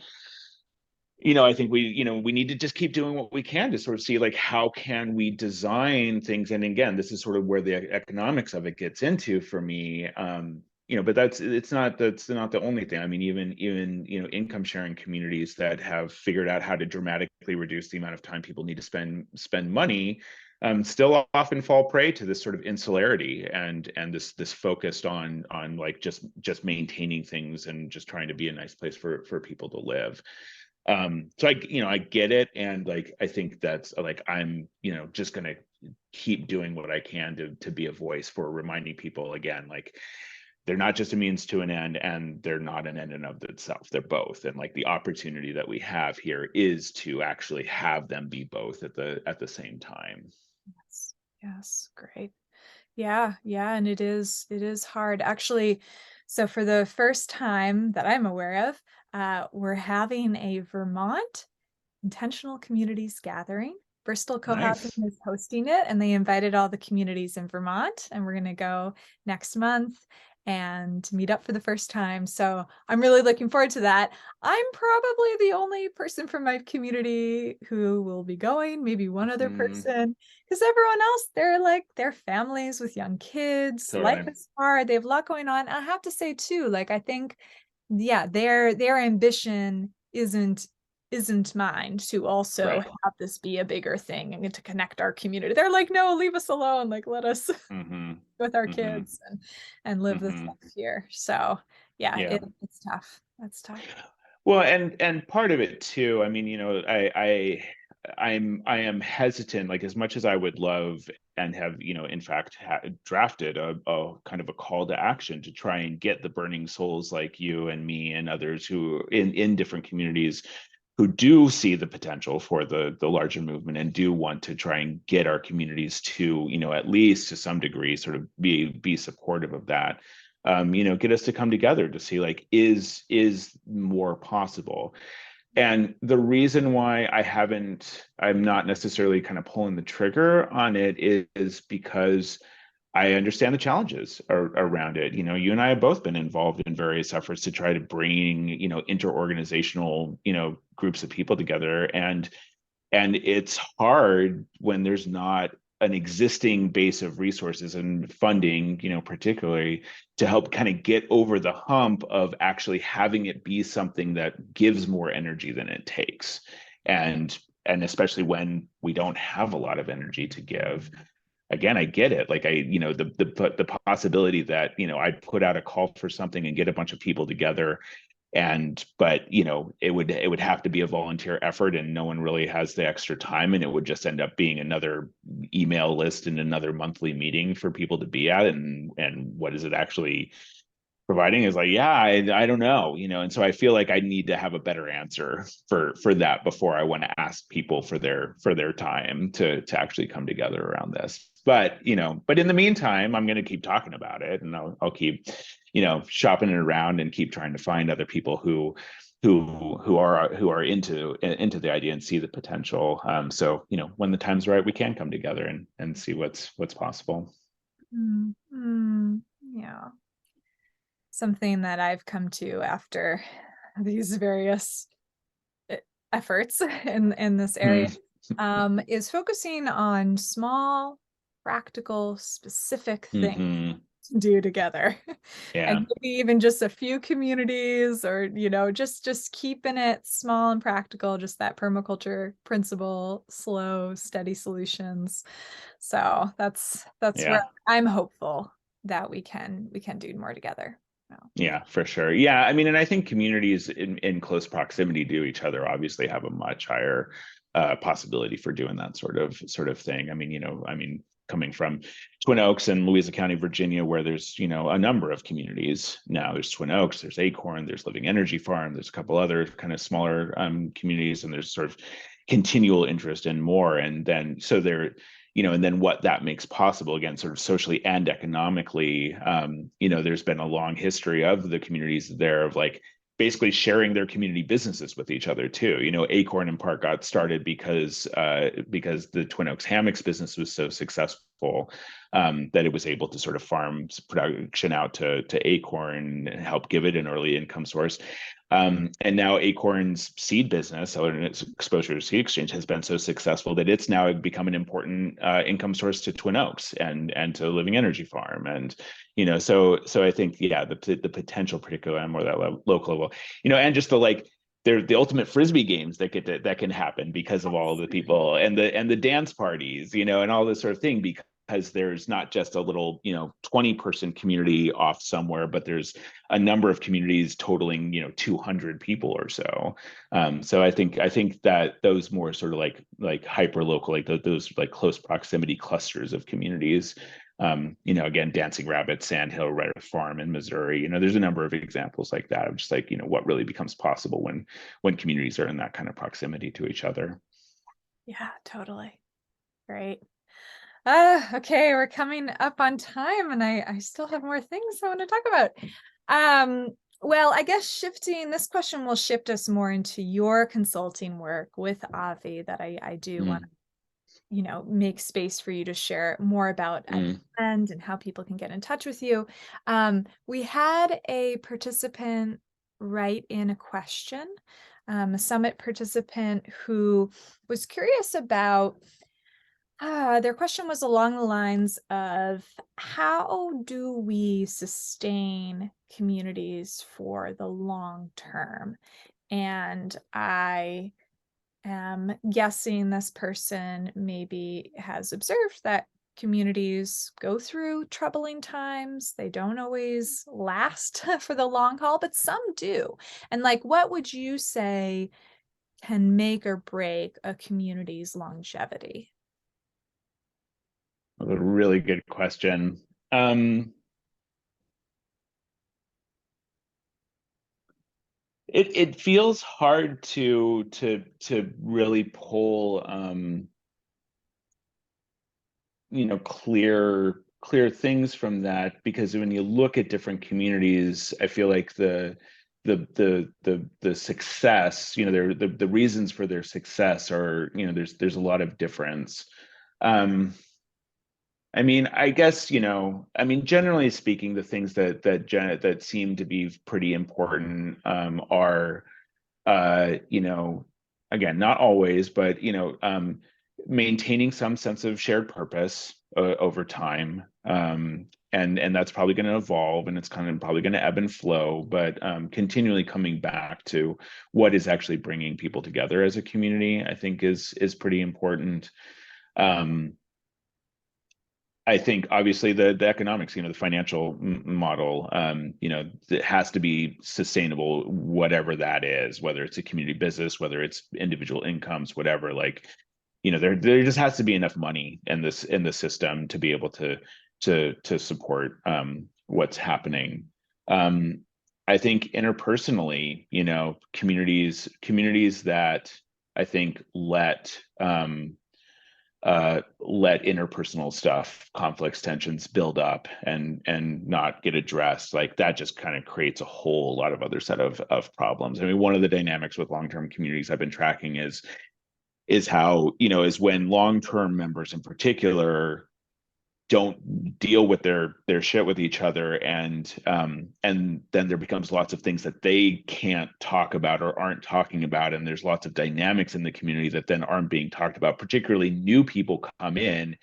need to just keep doing what we can to sort of see like how can we design things. And again, this is sort of where the economics of it gets into for me. But that's not the only thing. I mean, even income sharing communities that have figured out how to dramatically reduce the amount of time people need to spend money, still often fall prey to this sort of insularity and this focused on like just maintaining things and just trying to be a nice place for people to live. So I get it, and like I think that's like I'm just gonna keep doing what I can to be a voice for reminding people again, like they're not just a means to an end, and they're not an end in of itself. They're both, and like the opportunity that we have here is to actually have them be both at the same time. Yes, yes, great. Yeah, yeah, and it is hard. Actually, so for the first time that I'm aware of, we're having a Vermont Intentional Communities Gathering. Bristol Co-housing Nice. is hosting it, and they invited all the communities in Vermont, and we're gonna go next month and meet up for the first time. So I'm really looking forward to that. I'm probably the only person from my community who will be going, maybe one other Mm, person, because everyone else, they're like their families with young kids. Life totally. is hard. They have a lot going on. I have to say too, like I think, yeah, their ambition isn't mine to also Right. have this be a bigger thing and to connect our community. They're like, no, leave us alone. Like, let us Mm-hmm. with our Mm-hmm. kids and live this Mm-hmm. life here. So yeah, Yeah. it's tough. That's tough. Well, and part of it too, I mean, I am hesitant, like as much as I would love and have, in fact, drafted a kind of a call to action to try and get the burning souls like you and me and others who in different communities who do see the potential for the larger movement and do want to try and get our communities to, at least to some degree, sort of be supportive of that. Get us to come together to see like is more possible. And the reason why I'm not necessarily kind of pulling the trigger on it is because I understand the challenges around it. You and I have both been involved in various efforts to try to bring, interorganizational, groups of people together. And it's hard when there's not an existing base of resources and funding, particularly to help kind of get over the hump of actually having it be something that gives more energy than it takes. And especially when we don't have a lot of energy to give. Again, I get it. Like the possibility that, I put out a call for something and get a bunch of people together, but it would have to be a volunteer effort, and no one really has the extra time, and it would just end up being another email list and another monthly meeting for people to be at. And what is it actually providing is like, yeah, I don't know, and so I feel like I need to have a better answer for that before I want to ask people for their time to actually come together around this. But in the meantime, I'm going to keep talking about it, and I'll keep shopping it around and keep trying to find other people who are into the idea and see the potential. So when the time's right, we can come together and see what's possible. Mm, mm, yeah. something that I've come to after these various efforts in this area is focusing on small, practical, specific things Hmm. to do together. Yeah. And maybe even just a few communities, or just keeping it small and practical, just that permaculture principle, slow, steady solutions. So that's where Yeah. I'm hopeful that we can do more together. So, Yeah, for sure. Yeah, I mean, and I think communities in close proximity to each other obviously have a much higher possibility for doing that sort of thing. I mean, coming from Twin Oaks and Louisa County, Virginia, where there's a number of communities now. There's Twin Oaks, there's Acorn, there's Living Energy Farm, there's a couple other kind of smaller communities, and there's sort of continual interest in more. And then so there and then what that makes possible, again, sort of socially and economically, there's been a long history of the communities there of like basically sharing their community businesses with each other too. Acorn in part got started because the Twin Oaks hammocks business was so successful that it was able to sort of farm production out to Acorn and help give it an early income source. And now Acorn's seed business, or its exposure to Seed Exchange, has been so successful that it's now become an important income source to Twin Oaks and to Living Energy Farm. And so I think the potential, particularly on more that local level, and just they're the ultimate frisbee games that can happen because of all the people and the dance parties, and all this sort of thing, because there's not just a little 20-person community off somewhere, but there's a number of communities totaling 200 people or so. So I think that those more sort of like hyper local, like those like close proximity clusters of communities, again, Dancing Rabbit, Sandhill, Red Earth Farm in Missouri, there's a number of examples like that of just like what really becomes possible when communities are in that kind of proximity to each other. yeah, totally. Great. Okay, we're coming up on time, and I still have more things I want to talk about. Well, I guess this question will shift us more into your consulting work with Avi that I do want to, make space for you to share more about at the end and how people can get in touch with you. We had a participant write in a question, a summit participant who was curious about their question was along the lines of, how do we sustain communities for the long term? And I am guessing this person maybe has observed that communities go through troubling times. They don't always last for the long haul, but some do. And like, what would you say can make or break a community's longevity? A really good question. It feels hard to really pull clear things from that, because when you look at different communities, I feel like the success, the reasons for their success are, there's a lot of difference. I mean, I guess, generally speaking, the things that seem to be pretty important are, again, not always, but, maintaining some sense of shared purpose over time. And that's probably going to evolve, and it's kind of probably going to ebb and flow, but continually coming back to what is actually bringing people together as a community, I think is pretty important. I think obviously the economics, the financial model, it has to be sustainable, whatever that is, whether it's a community business, whether it's individual incomes, whatever. Like, there just has to be enough money in the system to be able to support what's happening. I think interpersonally, communities that I think let interpersonal stuff, conflicts, tensions build up and not get addressed, like that just kind of creates a whole lot of other set of problems. I mean, one of the dynamics with long-term communities I've been tracking is how, is when long-term members in particular don't deal with their shit with each other, and then there becomes lots of things that they can't talk about or aren't talking about, and there's lots of dynamics in the community that then aren't being talked about. Particularly new people come in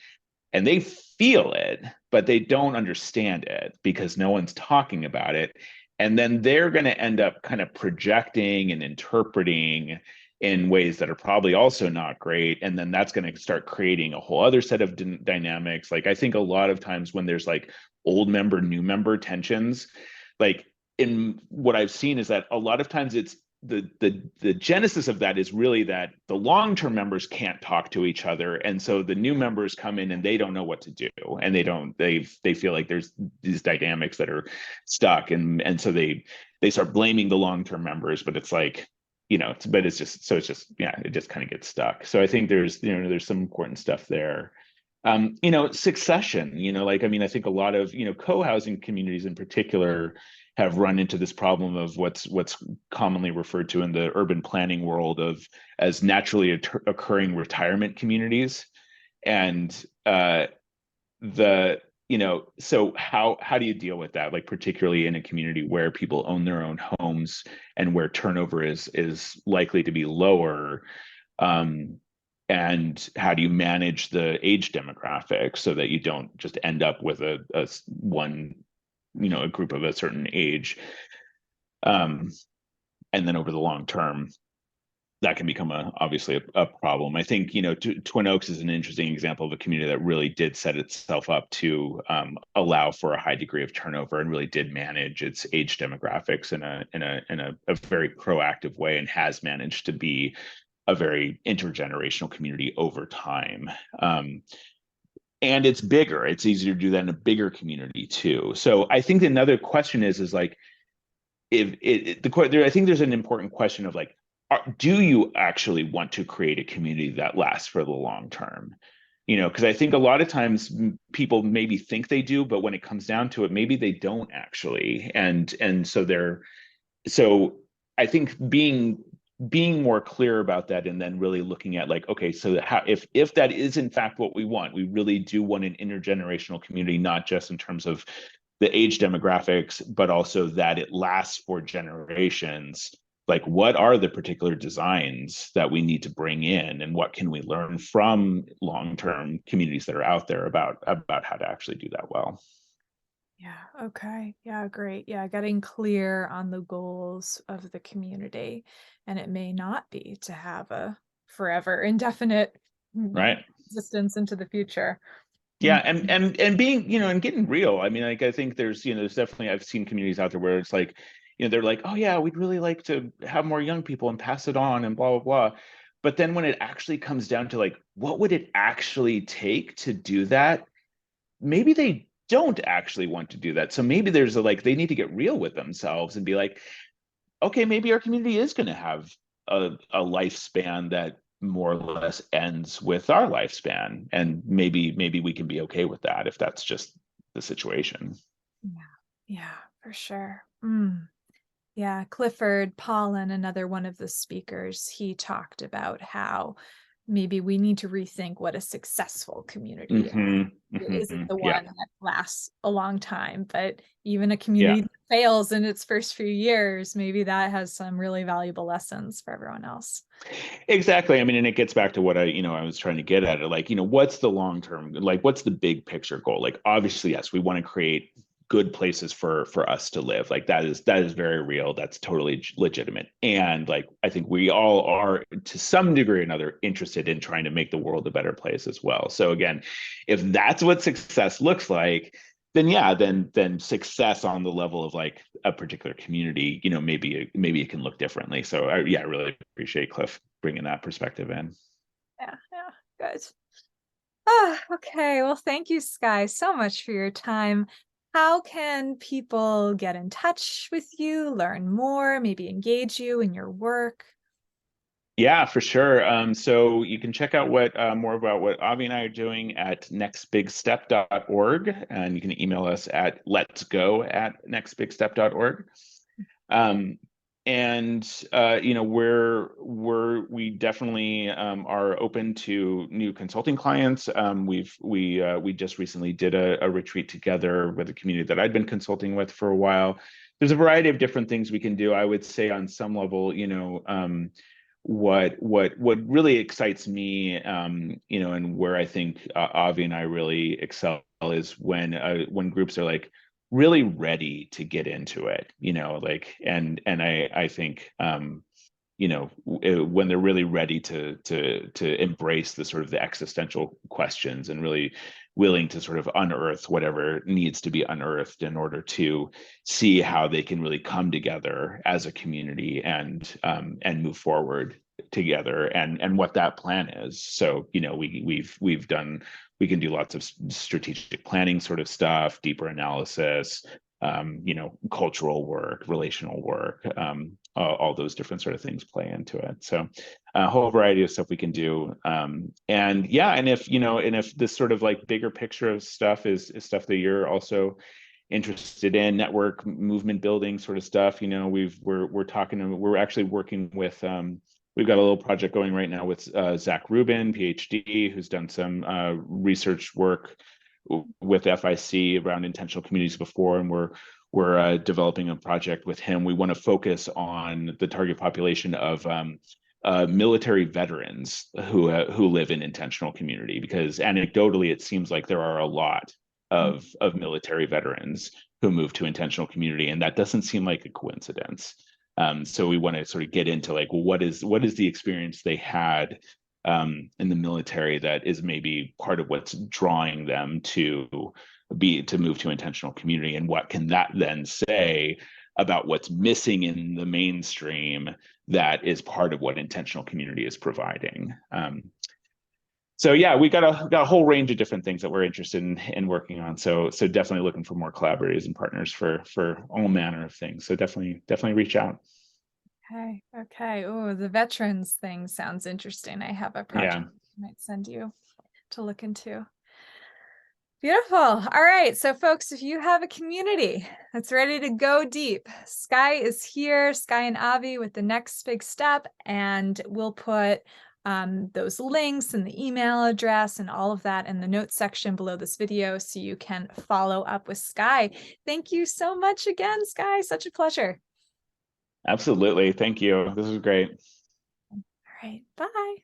and they feel it, but they don't understand it because no one's talking about it. And then they're going to end up kind of projecting and interpreting in ways that are probably also not great. And then that's going to start creating a whole other set of dynamics. Like, I think a lot of times when there's like old member, new member tensions, like in what I've seen is that a lot of times it's the genesis of that is really that the long-term members can't talk to each other, and so the new members come in and they don't know what to do, and they feel like there's these dynamics that are stuck, and so they start blaming the long-term members, but it's like, but it's just it just kind of gets stuck. So I think there's some important stuff there. Succession, like, I mean, I think a lot of co-housing communities in particular have run into this problem of what's commonly referred to in the urban planning world as naturally occurring retirement communities. And so how do you deal with that, like particularly in a community where people own their own homes and where turnover is likely to be lower? And how do you manage the age demographic so that you don't just end up with a group of a certain age, and then over the long term that can become obviously a problem. I think Twin Oaks is an interesting example of a community that really did set itself up to allow for a high degree of turnover and really did manage its age demographics in a very proactive way, and has managed to be a very intergenerational community over time. And it's bigger. It's easier to do that in a bigger community too. So I think another question is like, I think there's an important question of like, do you actually want to create a community that lasts for the long term? Because I think a lot of times people maybe think they do, but when it comes down to it, maybe they don't actually. And so I think being more clear about that, and then really looking at like, okay, so how, if that is in fact what we want, we really do want an intergenerational community, not just in terms of the age demographics, but also that it lasts for generations. Like, what are the particular designs that we need to bring in, and what can we learn from long-term communities that are out there about how to actually do that well? Yeah, okay. Yeah, great. Yeah, getting clear on the goals of the community. And it may not be to have a forever indefinite Right. existence into the future. Yeah, and being, and getting real. I mean, like, I think there's definitely, I've seen communities out there where it's like, they're like, oh yeah, we'd really like to have more young people and pass it on and blah blah blah. But then when it actually comes down to like, what would it actually take to do that? Maybe they don't actually want to do that. So maybe there's like, they need to get real with themselves and be like, okay, maybe our community is going to have a lifespan that more or less ends with our lifespan, and maybe we can be okay with that if that's just the situation. Yeah, for sure. Yeah, Clifford Pollen, another one of the speakers, he talked about how maybe we need to rethink what a successful community is. It isn't the Yeah. one that lasts a long time, but even a Yeah. community that fails in its first few years, maybe that has some really valuable lessons for everyone else. Exactly. I mean, and it gets back to what I was trying to get at. Like, what's the long term, like, what's the big picture goal? Like, obviously, yes, we want to create good places for us to live. Like, that is very real. That's totally legitimate. And like, I think we all are, to some degree or another, interested in trying to make the world a better place as well. So again, if that's what success looks like, then yeah, then success on the level of like a particular community, maybe it can look differently. So I really appreciate Cliff bringing that perspective in. Yeah, good. Ah, okay. Well, thank you, Sky, so much for your time. How can people get in touch with you, learn more, maybe engage you in your work? Yeah, for sure. So you can check out what more about what Avi and I are doing at nextbigstep.org, and you can email us at letsgo@nextbigstep.org. Um, you know, we definitely are open to new consulting clients. We just recently did a retreat together with a community that I'd been consulting with for a while. There's a variety of different things we can do. I would say on some level, you know, what really excites me, you know, and where I think Avi and I really excel is when groups are like really ready to get into it, you know, like, and I think, you know, when they're really ready to embrace the sort of the existential questions and really willing to sort of unearth whatever needs to be unearthed in order to see how they can really come together as a community and move forward together, and what that plan is. So, you know, we can do lots of strategic planning sort of stuff, deeper analysis, you know, cultural work, relational work, all those different sort of things play into it. So a whole variety of stuff we can do. And yeah, and if, you know, and if this sort of like bigger picture of stuff is stuff that you're also interested in, network movement building sort of stuff, you know, we're actually working with, we've got a little project going right now with Zach Rubin, PhD, who's done some research work with FIC around intentional communities before, and we're developing a project with him. We want to focus on the target population of military veterans who live in intentional community, because anecdotally it seems like there are a lot of military veterans who move to intentional community, and that doesn't seem like a coincidence. So we want to sort of get into like, well, what is the experience they had in the military that is maybe part of what's drawing them to move to intentional community, and what can that then say about what's missing in the mainstream that is part of what intentional community is providing. So yeah, we got a whole range of different things that we're interested in working on. So definitely looking for more collaborators and partners for all manner of things. So definitely reach out. Okay. Oh, the veterans thing sounds interesting. I have a project I might send you to look into. Beautiful. All right. So folks, if you have a community that's ready to go deep, Sky is here, Sky and Avi, with the next big step. And we'll put those links and the email address and all of that in the notes section below this video, so you can follow up with Sky. Thank you so much again, Sky. Such a pleasure. Absolutely. Thank you. This was great. All right. Bye.